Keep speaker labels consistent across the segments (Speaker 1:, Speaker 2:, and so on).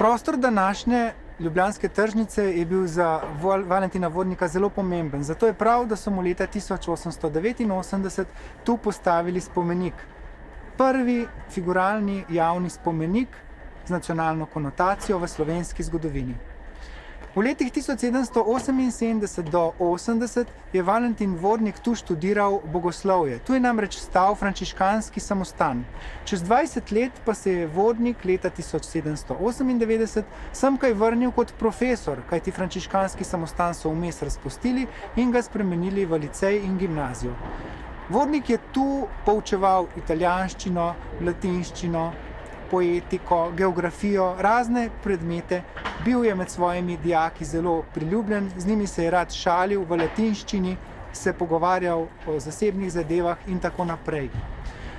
Speaker 1: Prostor današnje ljubljanske tržnice je bil za Valentina Vodnika zelo pomemben. Zato je prav, da so mu leta 1889 tu postavili spomenik. Prvi figuralni javni spomenik z nacionalno konotacijo v slovenski zgodovini. V letih 1778 do 80 je Valentin Vodnik tu študiral bogoslovje. Tu je namreč stal frančiškanski samostan. Čez 20 let pa se je Vodnik leta 1798 semkaj vrnil kot profesor, kajti frančiškanski samostan so vmes razpustili in ga spremenili v licej in gimnazijo. Vodnik je tu poučeval italijanščino, latinščino, poetiko, geografijo, razne predmete. Bil je med svojimi dijaki zelo priljubljen, z njimi se je rad šalil v latinščini, se pogovarjal o zasebnih zadevah in tako naprej.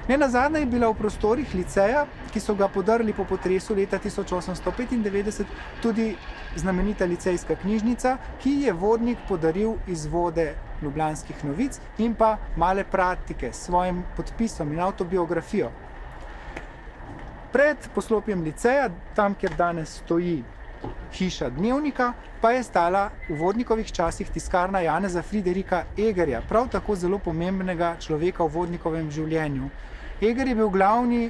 Speaker 1: Nenazadnje je bila v prostorih liceja, ki so ga podrli po potresu leta 1895, tudi znamenita licejska knjižnica, ki je Vodnik podaril izvode Ljubljanskih novic in pa male praktike s svojim podpisom in avtobiografijo. Pred poslopjem liceja, tam, kjer danes stoji hiša Dnevnika, pa je stala v Vodnikovih časih tiskarna Janeza Friderika Egerja, prav tako zelo pomembnega človeka v Vodnikovem življenju. Eger je bil glavni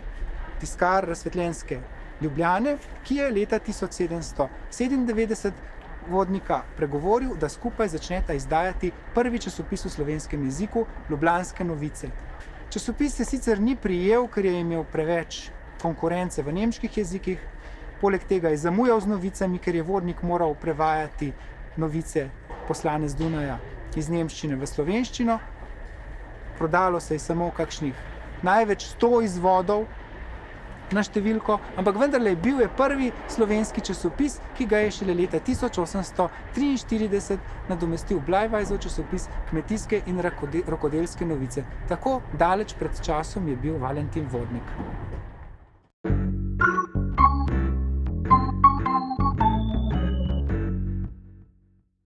Speaker 1: tiskar razsvetljenske Ljubljane, ki je leta 1797 Vodnika pregovoril, da skupaj začneta izdajati prvi časopis v slovenskem jeziku, Ljubljanske novice. Časopis se sicer ni prijel, ker je imel preveč konkurence v nemških jezikih, poleg tega je zamujal z novicami, ker je Vodnik moral prevajati novice poslane z Dunaja iz nemščine v slovenščino. Prodalo se je samo kakšnih največ 100 izvodov na številko, ampak vendarle bil je prvi slovenski časopis, ki ga je šele leta 1843 nadomestil Blajvajzov časopis Kmetijske in rokodelske novice. Tako daleč pred časom je bil Valentin Vodnik.